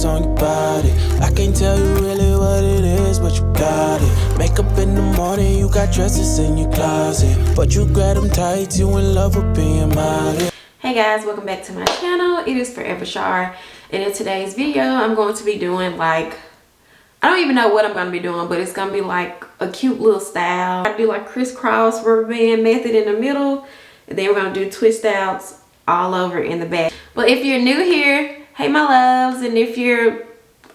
on your body. I can't tell you really what it is, but you got it. Makeup in the morning, you got dresses in your closet, but you grab them tights, you in love with being modest. Hey guys, welcome back to my channel. It is Forever Char, and in today's video I'm going to be doing I don't even know what I'm going to be doing, but it's going to be like a cute little style. I do like crisscross rubber band method in the middle, and then we're going to do twist outs all over in the back. But if you're new here, hey my loves, and if you're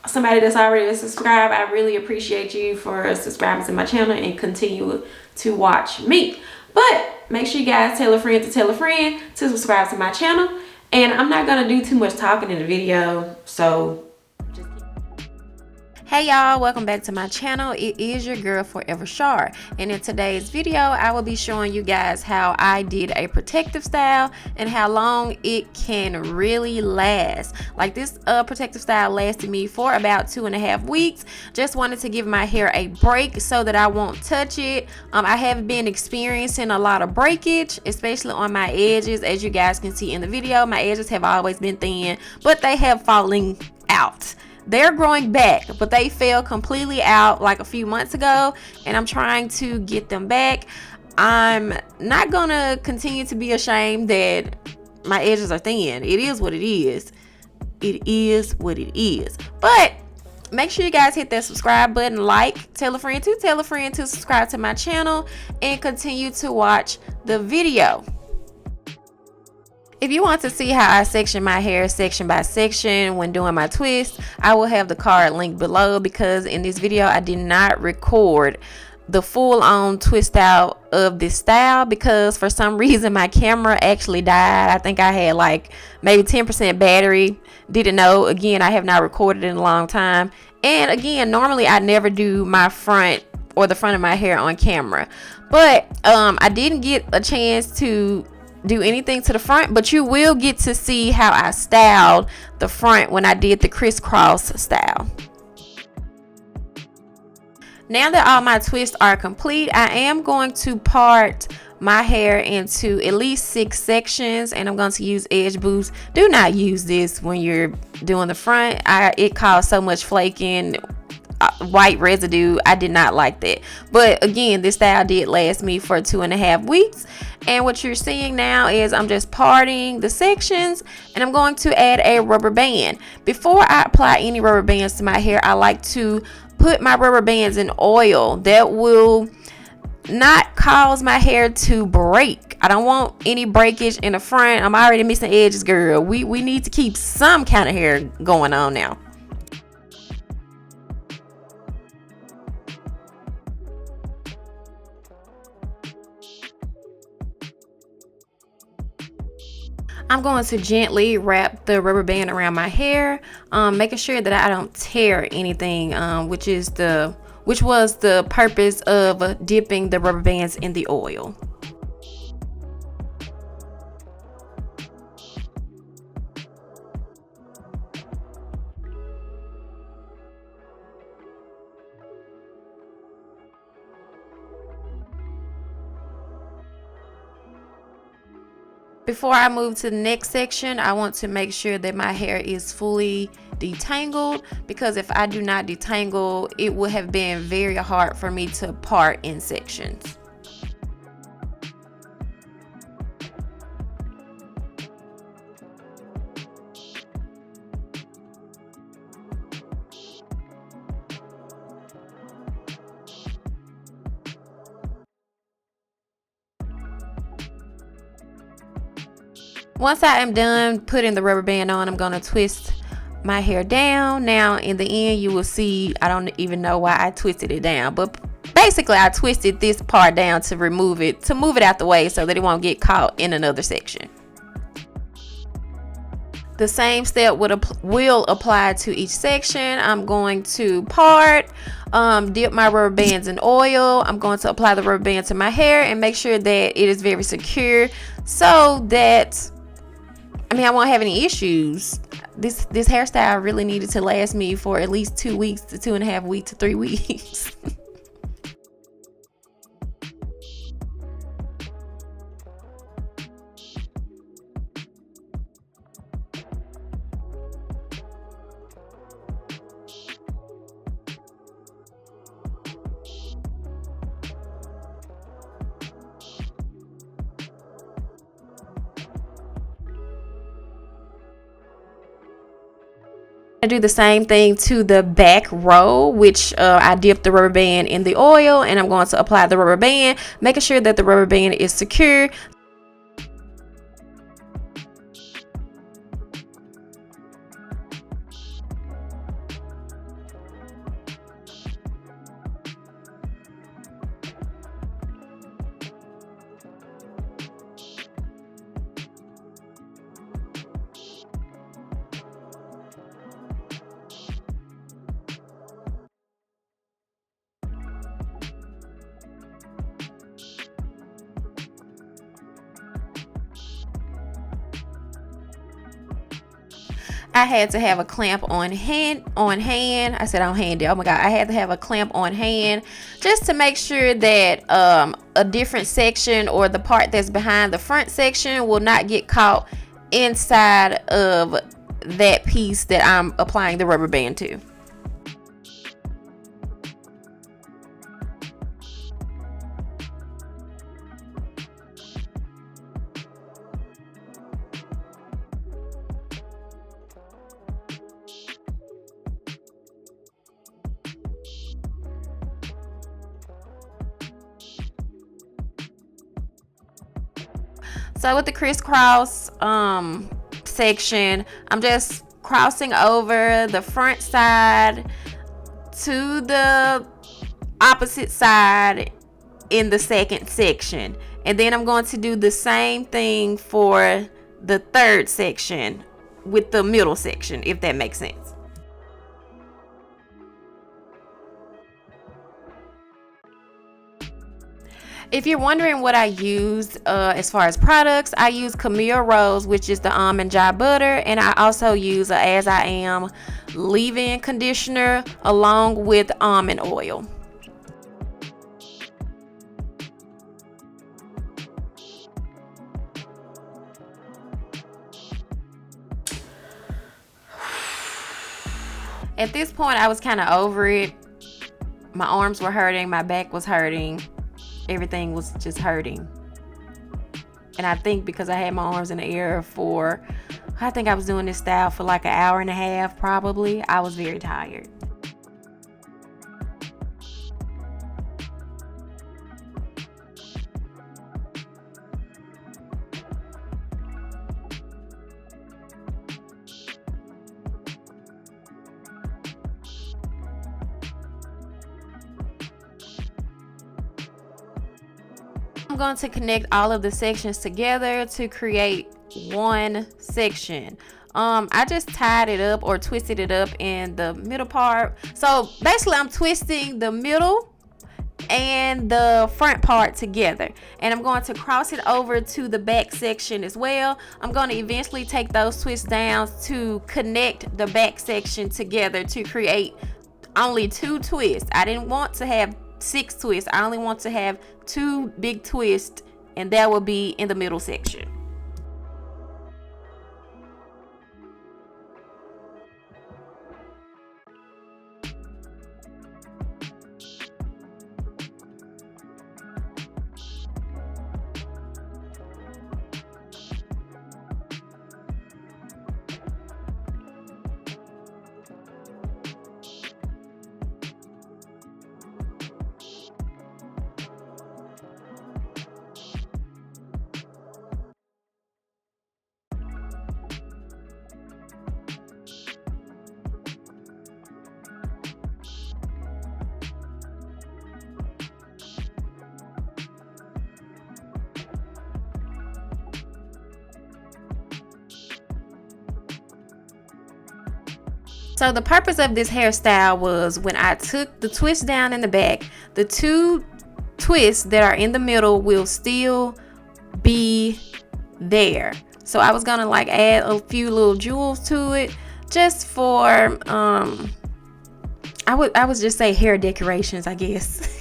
somebody that's already subscribed, I really appreciate you for subscribing to my channel and continue to watch me. But make sure you guys tell a friend to subscribe to my channel. And I'm not going to do too much talking in the video, so hey y'all, welcome back to my channel. It is your girl Forever Char, and in today's video I will be showing you guys how I did a protective style and how long it can really last. Like this protective style lasted me for about 2.5 weeks. Just wanted to give my hair a break so that I won't touch it. I have been experiencing a lot of breakage, especially on my edges. As you guys can see in the video, my edges have always been thin, but they have fallen out. They're growing back, but they fell completely out like a few months ago, and I'm trying to get them back. I'm not gonna continue to be ashamed that my edges are thin. It is what it is. It is what it is. But make sure you guys hit that subscribe button, tell a friend to subscribe to my channel, and continue to watch the video. If you want to see how I section my hair section by section when doing my twist, I will have the card linked below, because in this video I did not record the full-on twist out of this style because for some reason my camera actually died. I think I had like maybe 10% battery. Didn't know. Again, I have not recorded in a long time. And again, normally I never do my front or the front of my hair on camera. But I didn't get a chance to do anything to the front, but you will get to see how I styled the front when I did the crisscross style. Now that all my twists are complete, I am going to part my hair into at least 6 sections, and I'm going to use edge boosts. Do not use this when you're doing the front. It caused so much flaking, white residue. I did not like that. But again, this style did last me for 2.5 weeks. And what you're seeing now is I'm just parting the sections, and I'm going to add a rubber band. Before I apply any rubber bands to my hair, I like to put my rubber bands in oil. That will not cause my hair to break. I don't want any breakage in the front. I'm already missing edges, girl. We need to keep some kind of hair going on now. I'm going to gently wrap the rubber band around my hair, making sure that I don't tear anything, which was the purpose of dipping the rubber bands in the oil. Before I move to the next section, I want to make sure that my hair is fully detangled, because if I do not detangle, it would have been very hard for me to part in sections. Once I am done putting the rubber band on, I'm going to twist my hair down. Now in the end you will see, I don't even know why I twisted it down, but basically I twisted this part down to move it out the way so that it won't get caught in another section. The same step will apply to each section. I'm going to part, dip my rubber bands in oil. I'm going to apply the rubber band to my hair and make sure that it is very secure so that I won't have any issues. This hairstyle really needed to last me for at least 2 weeks to 2.5 weeks to 3 weeks. I do the same thing to the back row, which I dip the rubber band in the oil, and I'm going to apply the rubber band, making sure that the rubber band is secure. I had to have a clamp on hand. I said on hand. Oh my God. I had to have a clamp on hand just to make sure that a different section, or the part that's behind the front section, will not get caught inside of that piece that I'm applying the rubber band to. So with the crisscross section, I'm just crossing over the front side to the opposite side in the second section, and then I'm going to do the same thing for the third section with the middle section, if that makes sense. If you're wondering what I used as far as products, I use Camille Rose, which is the almond dry butter, and I also use a As I Am leave-in conditioner along with almond oil. At this point, I was kind of over it. My arms were hurting, my back was hurting. Everything was just hurting. And I think because I had my arms in the air for, I think I was doing this style for like an hour and a half probably, I was very tired. I'm going to connect all of the sections together to create one section. I just tied it up or twisted it up in the middle part. So basically I'm twisting the middle and the front part together, and I'm going to cross it over to the back section as well. I'm going to eventually take those twist downs to connect the back section together to create only 2 twists. I didn't want to have 6 twists. I only want to have 2 big twists, and that will be in the middle section. So the purpose of this hairstyle was, when I took the twist down in the back, the 2 twists that are in the middle will still be there. So I was gonna like add a few little jewels to it, just for I would just say hair decorations, I guess.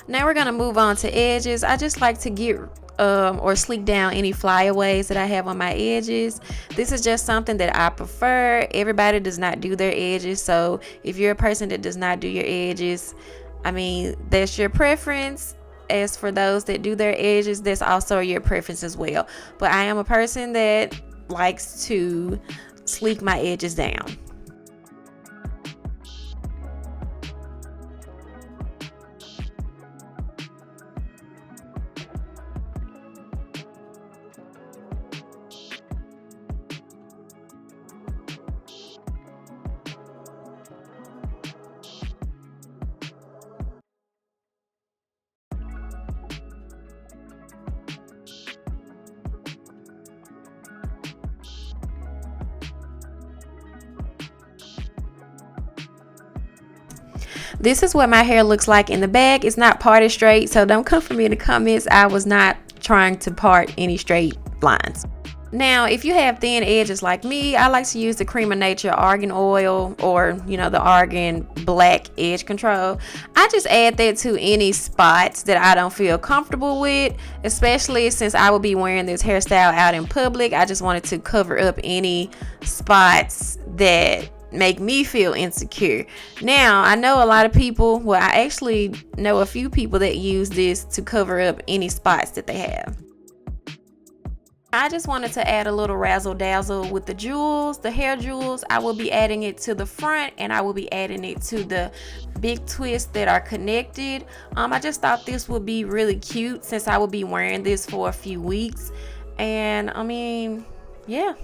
Now we're gonna move on to edges. I just like to get or sleek down any flyaways that I have on my edges. This is just something that I prefer. Everybody does not do their edges, so if you're a person that does not do your edges, I mean, that's your preference. As for those that do their edges, that's also your preference as well. But I am a person that likes to sleek my edges down. This is what my hair looks like in the back. It's not parted straight, so don't come for me in the comments. I was not trying to part any straight lines. Now, if you have thin edges like me, I like to use the Cream of Nature Argan Oil, or the Argan Black Edge Control. I just add that to any spots that I don't feel comfortable with, especially since I will be wearing this hairstyle out in public. I just wanted to cover up any spots that make me feel insecure. Now, I know a lot of people, well, I actually know a few people that use this to cover up any spots that they have. I just wanted to add a little razzle dazzle with the jewels, the hair jewels. I will be adding it to the front, and I will be adding it to the big twists that are connected. I just thought this would be really cute since I will be wearing this for a few weeks. And I mean, yeah.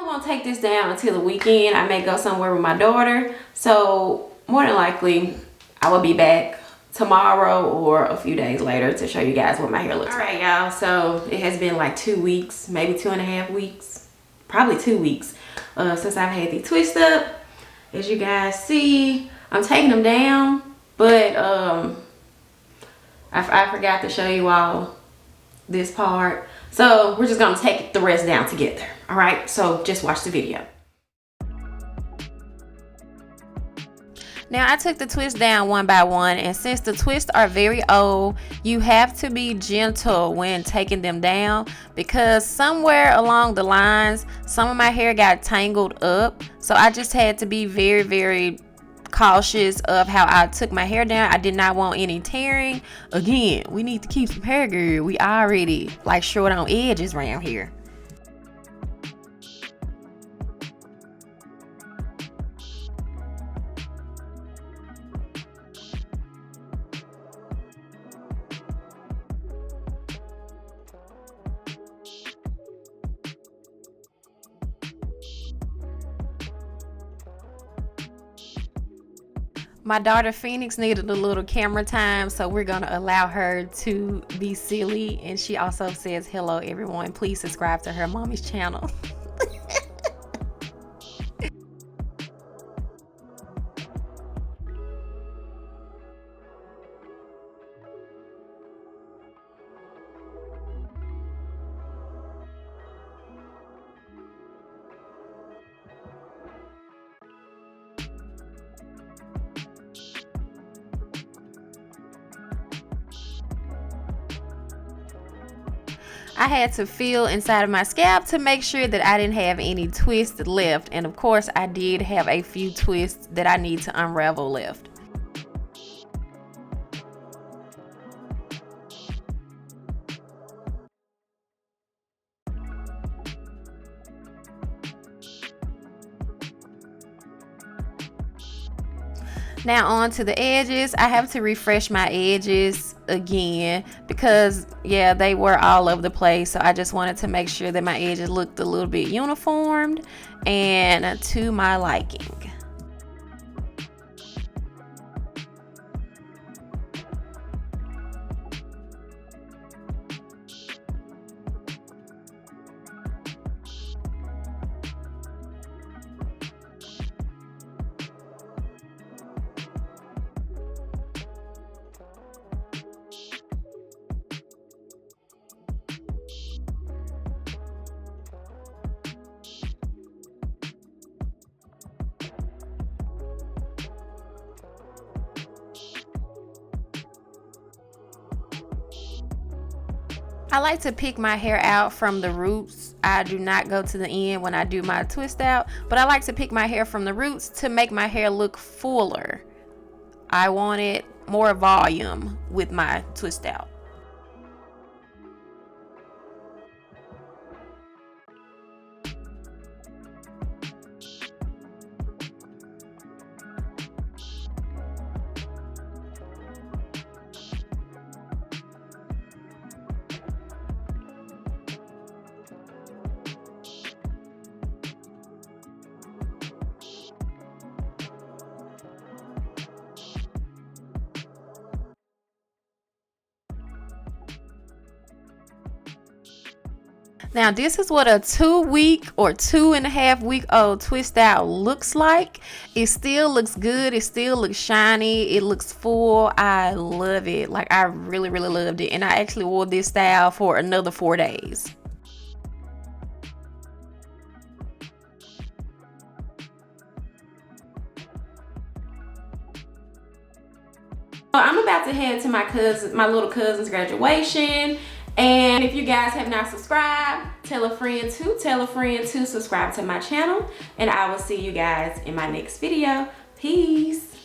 Won't take this down until the weekend. I may go somewhere with my daughter, so more than likely I will be back tomorrow or a few days later to show you guys what my hair looks like. All right, y'all, so it has been like 2 weeks, maybe 2.5 weeks, probably 2 weeks since I've had the twist up. As you guys see, I'm taking them down, but I forgot to show you all this part, so we're just gonna take the rest down together. All right, so just watch the video. Now, I took the twist down one by one, and since the twists are very old, you have to be gentle when taking them down, because somewhere along the lines, some of my hair got tangled up. So I just had to be very, very cautious of how I took my hair down. I did not want any tearing. Again, we need to keep some hair, girl. We already like short on edges around here. My daughter Phoenix needed a little camera time, so we're gonna allow her to be silly. And she also says, hello everyone, please subscribe to her mommy's channel. I had to feel inside of my scalp to make sure that I didn't have any twists left. And of course, I did have a few twists that I need to unravel left. Now on to the edges. I have to refresh my edges again because yeah, they were all over the place. So I just wanted to make sure that my edges looked a little bit uniformed and to my liking. I like to pick my hair out from the roots. I do not go to the end when I do my twist out, but I like to pick my hair from the roots to make my hair look fuller. I wanted more volume with my twist out. Now this is what a 2-week or 2.5-week old twist out looks like. It still looks good. It still looks shiny. It looks full. I love it. Like, I really loved it. And I actually wore this style for another 4 days. I'm about to head to my little cousin's graduation. And if you guys have not subscribed, tell a friend to subscribe to my channel. And I will see you guys in my next video. Peace.